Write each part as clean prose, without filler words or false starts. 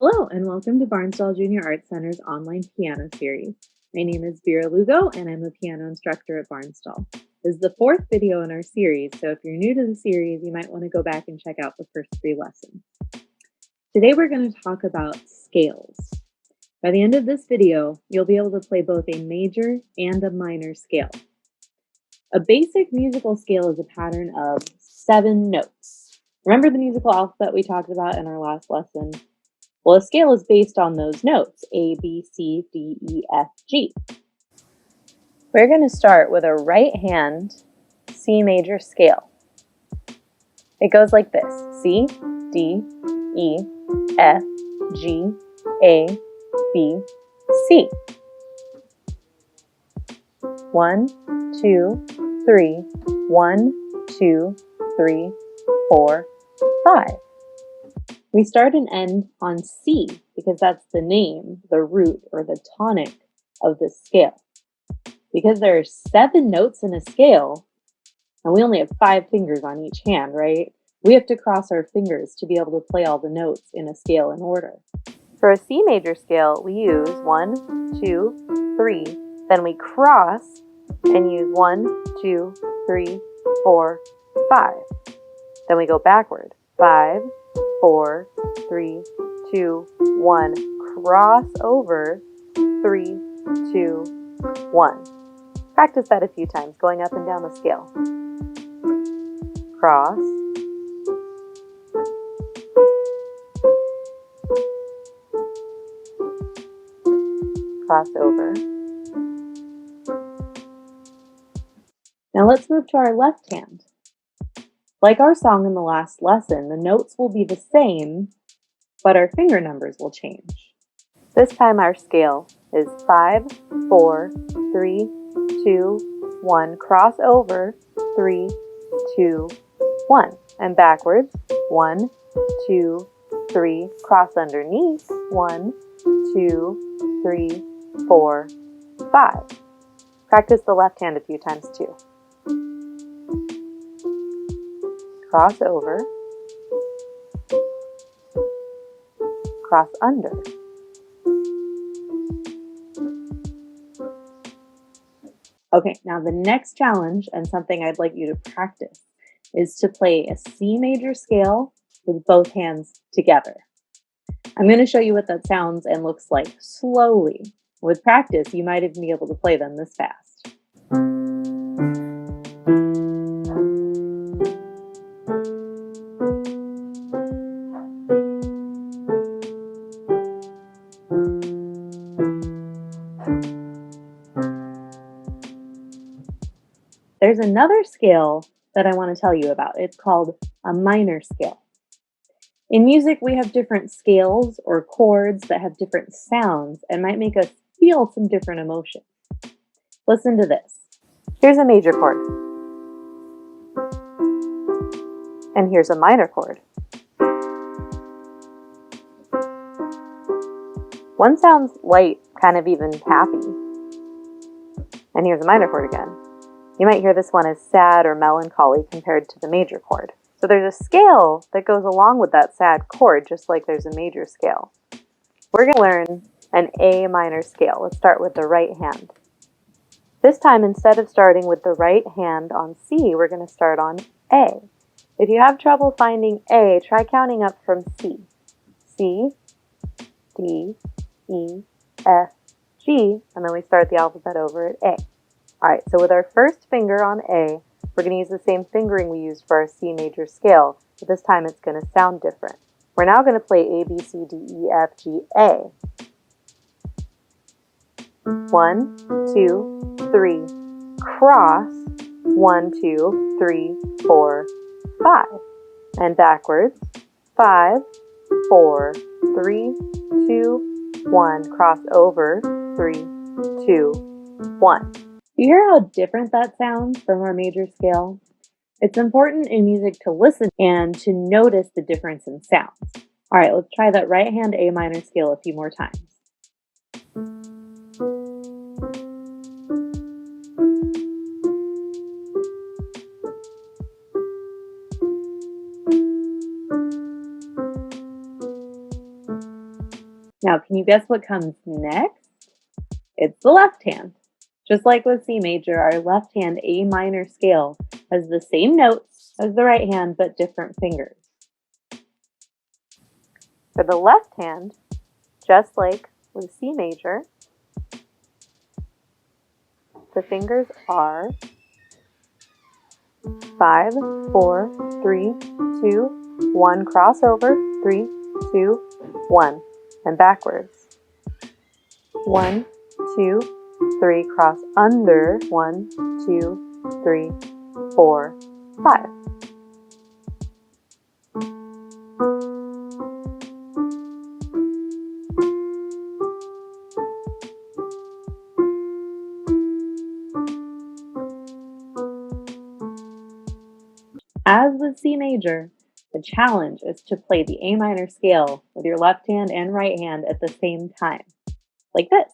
Hello, and welcome to Barnsdall Junior Art Center's online piano series. My name is Vera Lugo, and I'm a piano instructor at Barnsdall. This is the fourth video in our series, so if you're new to the series, you might want to go back and check out the first 3 lessons. Today we're going to talk about scales. By the end of this video, you'll be able to play both a major and a minor scale. A basic musical scale is a pattern of 7 notes. Remember the musical alphabet we talked about in our last lesson? Well, a scale is based on those notes, A, B, C, D, E, F, G. We're going to start with a right hand C major scale. It goes like this: C, D, E, F, G, A, B, C. 1, 2, 3, 1, 2, 3, 4, 5. We start and end on C because that's the name, the root, or the tonic of the scale. Because there are 7 notes in a scale, and we only have 5 fingers on each hand, right? We have to cross our fingers to be able to play all the notes in a scale in order. For a C major scale, we use 1, 2, 3, then we cross and use 1, 2, 3, 4, 5. Then we go backward. 5, 4, 3, 2, 1. Cross over. 3, 2, 1. Practice that a few times, going up and down the scale. Cross. Cross over. Now let's move to our left hand. Like our song in the last lesson, the notes will be the same, but our finger numbers will change. This time our scale is 5, 4, 3, 2, 1. Cross over, 3, 2, 1. And backwards, 1, 2, 3. Cross underneath, 1, 2, 3, 4, 5. Practice the left hand a few times too. Cross over, cross under. Okay, now the next challenge, and something I'd like you to practice, is to play a C major scale with both hands together. I'm going to show you what that sounds and looks like slowly. With practice, you might even be able to play them this fast. There's another scale that I want to tell you about. It's called a minor scale. In music, we have different scales or chords that have different sounds and might make us feel some different emotions. Listen to this. Here's a major chord. And here's a minor chord. One sounds light, kind of even happy. And here's a minor chord again. You might hear this one as sad or melancholy compared to the major chord. So there's a scale that goes along with that sad chord, just like there's a major scale. We're going to learn an A minor scale. Let's start with the right hand. This time, instead of starting with the right hand on C, we're going to start on A. If you have trouble finding A, try counting up from C. C, D, E, F, G, and then we start the alphabet over at A. All right, so with our first finger on A, we're going to use the same fingering we used for our C major scale, but this time it's going to sound different. We're now going to play A, B, C, D, E, F, G, A. 1, 2, 3, cross, 1, 2, 3, 4, 5. And backwards, 5, 4, 3, 2, 1. Cross over, 3, 2, 1. Do you hear how different that sounds from our major scale? It's important in music to listen and to notice the difference in sounds. All right, let's try that right hand A minor scale a few more times. Now, can you guess what comes next? It's the left hand. Just like with C major, our left hand A minor scale has the same notes as the right hand, but different fingers. For the left hand, just like with C major, the fingers are 5, 4, 3, 2, 1, crossover, 3, 2, 1, and backwards. 1, 2, 3, cross under, 1, 2, 3, 4, 5. As with C major, the challenge is to play the A minor scale with your left hand and right hand at the same time, like this.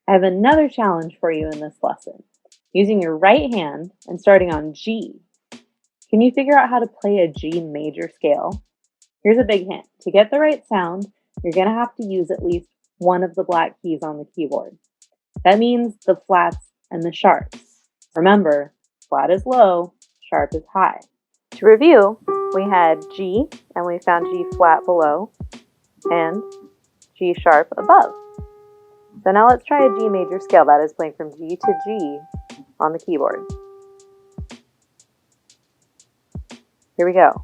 I have another challenge for you in this lesson. Using your right hand and starting on G, can you figure out how to play a G major scale? Here's a big hint. To get the right sound, you're going to have to use at least one of the black keys on the keyboard. That means the flats and the sharps. Remember, flat is low, sharp is high. To review, we had G, and we found G flat below, and G sharp above. So now let's try a G major scale. That is playing from G to G on the keyboard. Here we go.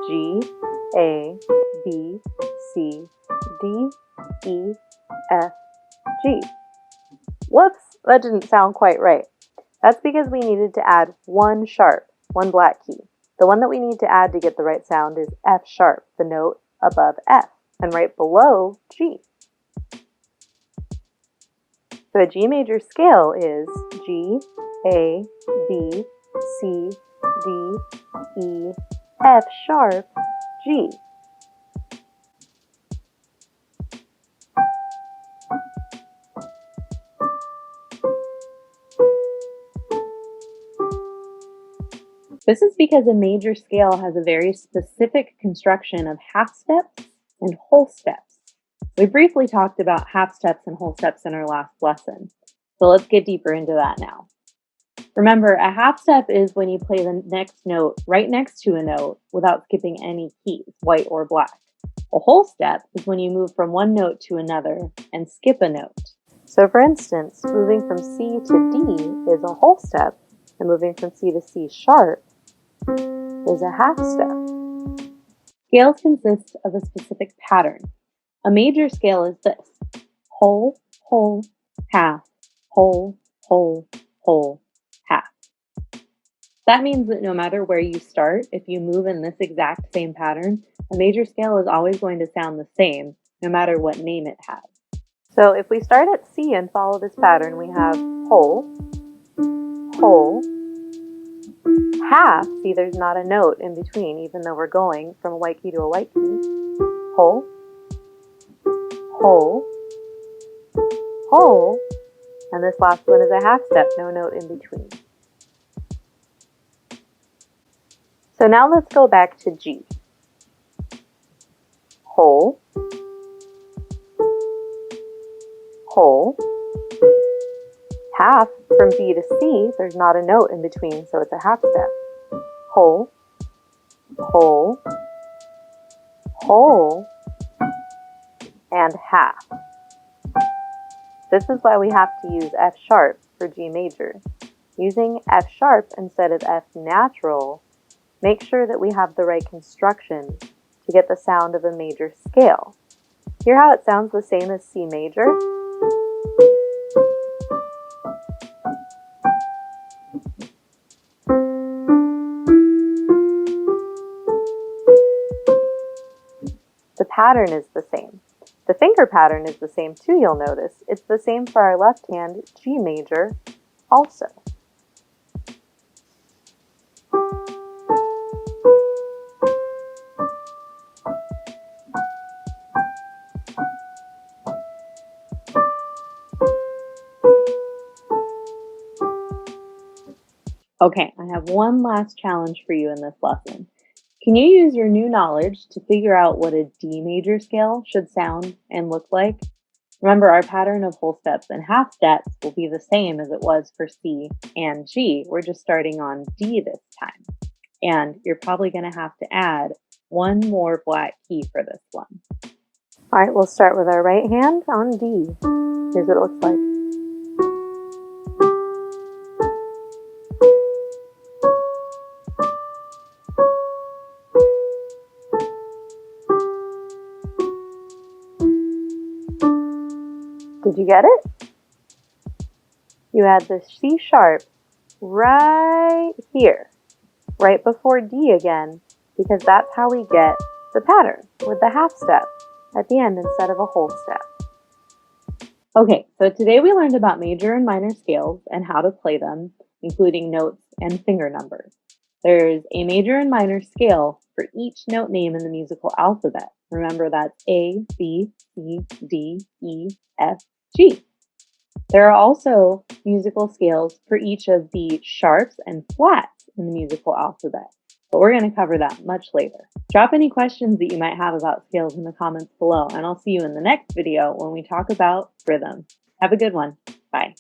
G, A, B, C, D, E, F, G. Whoops, that didn't sound quite right. That's because we needed to add one sharp, one black key. The one that we need to add to get the right sound is F sharp, the note above F, and right below G. So a G major scale is G, A, B, C, D, E, F sharp, G. This is because a major scale has a very specific construction of half steps and whole steps. We briefly talked about half steps and whole steps in our last lesson, so let's get deeper into that now. Remember, a half step is when you play the next note right next to a note without skipping any keys, white or black. A whole step is when you move from one note to another and skip a note. So for instance, moving from C to D is a whole step, and moving from C to C sharp is a half step. Scales consist of a specific pattern. A major scale is this: whole, whole, half, whole, whole, whole, half. That means that no matter where you start, if you move in this exact same pattern, a major scale is always going to sound the same, no matter what name it has. So if we start at C and follow this pattern, we have whole, whole, half. See, there's not a note in between, even though we're going from a white key to a white key. Whole, whole, whole, and this last one is a half step, no note in between. So now let's go back to G. Whole, whole, half. From B to C, there's not a note in between, so it's a half step. Whole, whole, whole, and half. This is why we have to use F sharp for G major. Using F sharp instead of F natural, make sure that we have the right construction to get the sound of a major scale. Hear how it sounds the same as C major? The pattern is the same. The finger pattern is the same too, you'll notice. It's the same for our left hand, G major, also. I have one last challenge for you in this lesson. Can you use your new knowledge to figure out what a D major scale should sound and look like? Remember, our pattern of whole steps and half steps will be the same as it was for C and G. We're just starting on D this time. And you're probably going to have to add one more flat key for this one. All right, we'll start with our right hand on D. Here's what it looks like. Did you get it? You add the C sharp right here, right before D again, because that's how we get the pattern with the half step at the end instead of a whole step. Okay, so today we learned about major and minor scales and how to play them, including notes and finger numbers. There's a major and minor scale for each note name in the musical alphabet. Remember, that's A, B, C, D, E, F, G. There are also musical scales for each of the sharps and flats in the musical alphabet, but we're going to cover that much later. Drop any questions that you might have about scales in the comments below, and I'll see you in the next video when we talk about rhythm. Have a good one. Bye.